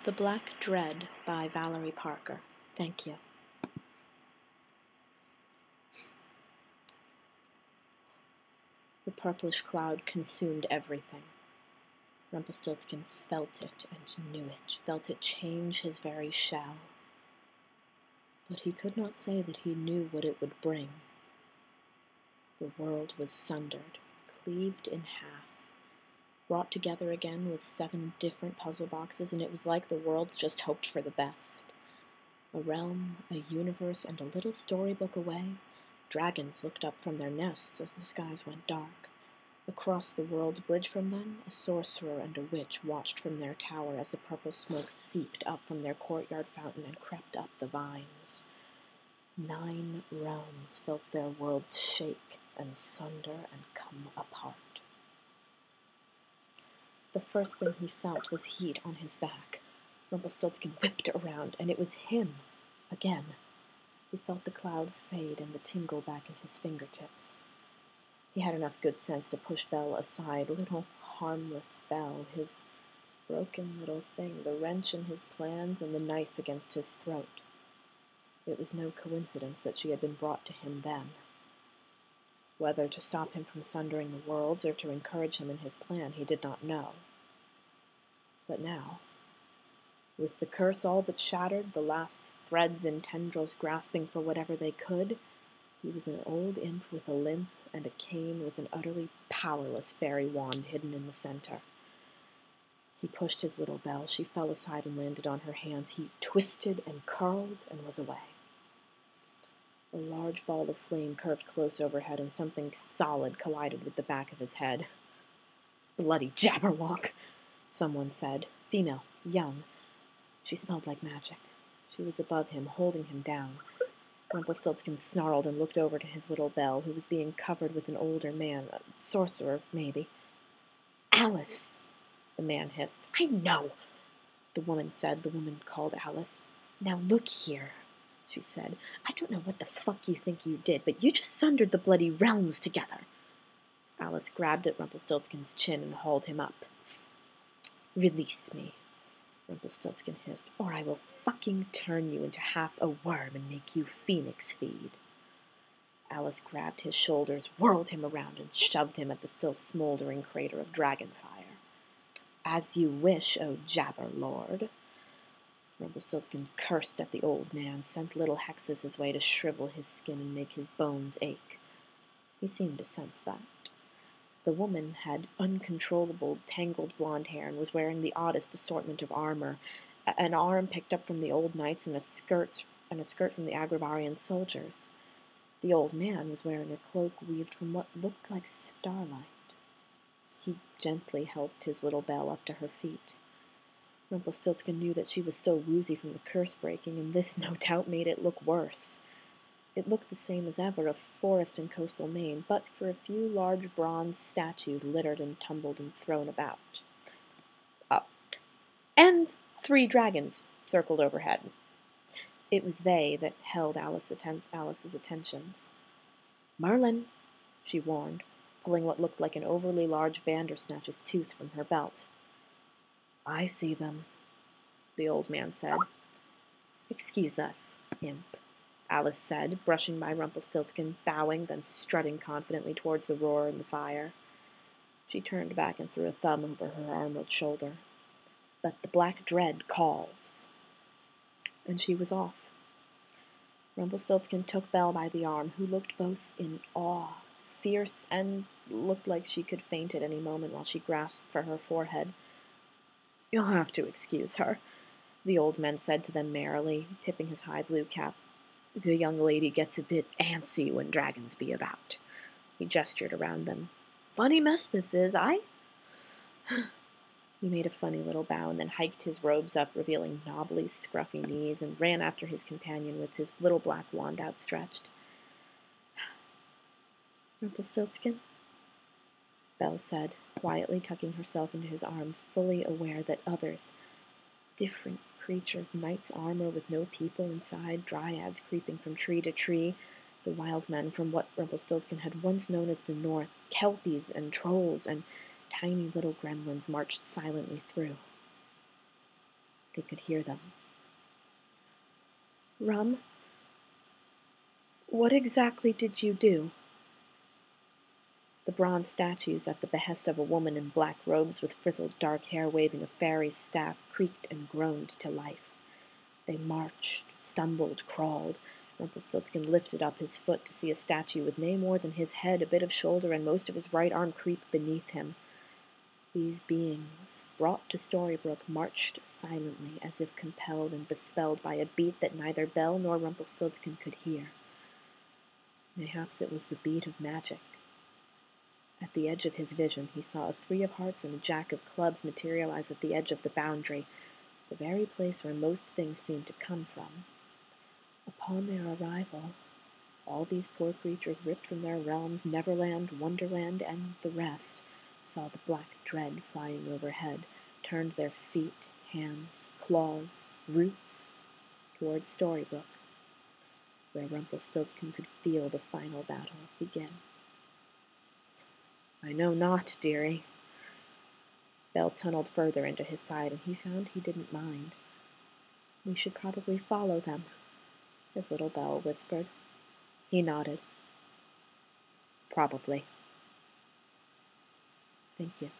The Black Dread by Valerie Parker. Thank you. The purplish cloud consumed everything. Rumpelstiltskin felt it and knew it, felt it change his very shell. But he could not say that he knew what it would bring. The world was sundered, cleaved in half, brought together again with 7 different puzzle boxes, and it was like the worlds just hoped for the best. A realm, a universe, and a little storybook away, dragons looked up from their nests as the skies went dark. Across the world bridge from them, a sorcerer and a witch watched from their tower as the purple smoke seeped up from their courtyard fountain and crept up the vines. 9 realms felt their worlds shake and sunder and come apart. The first thing he felt was heat on his back. Rumpelstiltskin whipped around, and it was him, again. He felt the cloud fade and the tingle back in his fingertips. He had enough good sense to push Belle aside, little harmless Belle, his broken little thing, the wrench in his plans and the knife against his throat. It was no coincidence that she had been brought to him then. Whether to stop him from sundering the worlds or to encourage him in his plan, he did not know. But now, with the curse all but shattered, the last threads and tendrils grasping for whatever they could, he was an old imp with a limp and a cane with an utterly powerless fairy wand hidden in the center. He pushed his little Belle. She fell aside and landed on her hands. He twisted and curled and was away. A large ball of flame curved close overhead, and something solid collided with the back of his head. "Bloody Jabberwock," someone said. Female, young. She smelled like magic. She was above him, holding him down. Rumpelstiltskin snarled and looked over to his little Belle, who was being covered with an older man, a sorcerer, maybe. "Alice!" the man hissed. "I know," the woman said. The woman called Alice. "Now look here," she said. "I don't know what the fuck you think you did, but you just sundered the bloody realms together." Alice grabbed at Rumpelstiltskin's chin and hauled him up. "Release me," Rumpelstiltskin hissed, "or I will fucking turn you into half a worm and make you phoenix feed." Alice grabbed his shoulders, whirled him around, and shoved him at the still smoldering crater of dragonfire. "As you wish, O Jabberlord." Rumpelstiltskin cursed at the old man, sent little hexes his way to shrivel his skin and make his bones ache. He seemed to sense that. The woman had uncontrollable, tangled blonde hair and was wearing the oddest assortment of armor, an arm picked up from the old knights and a skirt from the Agrabarian soldiers. The old man was wearing a cloak weaved from what looked like starlight. He gently helped his little Belle up to her feet. Rumpelstiltskin knew that she was still woozy from the curse breaking, and this no doubt made it look worse. It looked the same as ever, a forest in coastal Maine, but for a few large bronze statues littered and tumbled and thrown about. And 3 dragons circled overhead. It was they that held Alice's attentions. "Merlin," she warned, pulling what looked like an overly large Bandersnatch's tooth from her belt. "I see them," the old man said. "Excuse us, imp," Alice said, brushing by Rumpelstiltskin, bowing, then strutting confidently towards the roar and the fire. She turned back and threw a thumb over her armored shoulder. "But the Black Dread calls." And she was off. Rumpelstiltskin took Belle by the arm, who looked both in awe, fierce, and looked like she could faint at any moment while she grasped for her forehead. "You'll have to excuse her," the old man said to them merrily, tipping his high blue cap. "The young lady gets a bit antsy when dragons be about." He gestured around them. "Funny mess this is, aye?" He made a funny little bow and then hiked his robes up, revealing knobbly, scruffy knees, and ran after his companion with his little black wand outstretched. "Rumpelstiltskin," Belle said, quietly tucking herself into his arm, fully aware that others, different creatures, knights' armor with no people inside, dryads creeping from tree to tree, the wild men from what Rumpelstiltskin had once known as the North, kelpies and trolls, and tiny little gremlins marched silently through. They could hear them. "Rum, what exactly did you do?" The bronze statues, at the behest of a woman in black robes with frizzled dark hair waving a fairy's staff, creaked and groaned to life. They marched, stumbled, crawled. Rumpelstiltskin lifted up his foot to see a statue with nay more than his head, a bit of shoulder, and most of his right arm creep beneath him. These beings, brought to Storybrooke, marched silently, as if compelled and bespelled by a beat that neither Belle nor Rumpelstiltskin could hear. Mayhaps it was the beat of magic. At the edge of his vision, he saw a 3 of hearts and a jack of clubs materialize at the edge of the boundary, the very place where most things seemed to come from. Upon their arrival, all these poor creatures ripped from their realms, Neverland, Wonderland, and the rest, saw the black dread flying overhead, turned their feet, hands, claws, roots towards Storybrooke, where Rumpelstiltskin could feel the final battle begin. "I know not, dearie." Belle tunneled further into his side, and he found he didn't mind. "We should probably follow them," his little Belle whispered. He nodded. "Probably." "Thank you."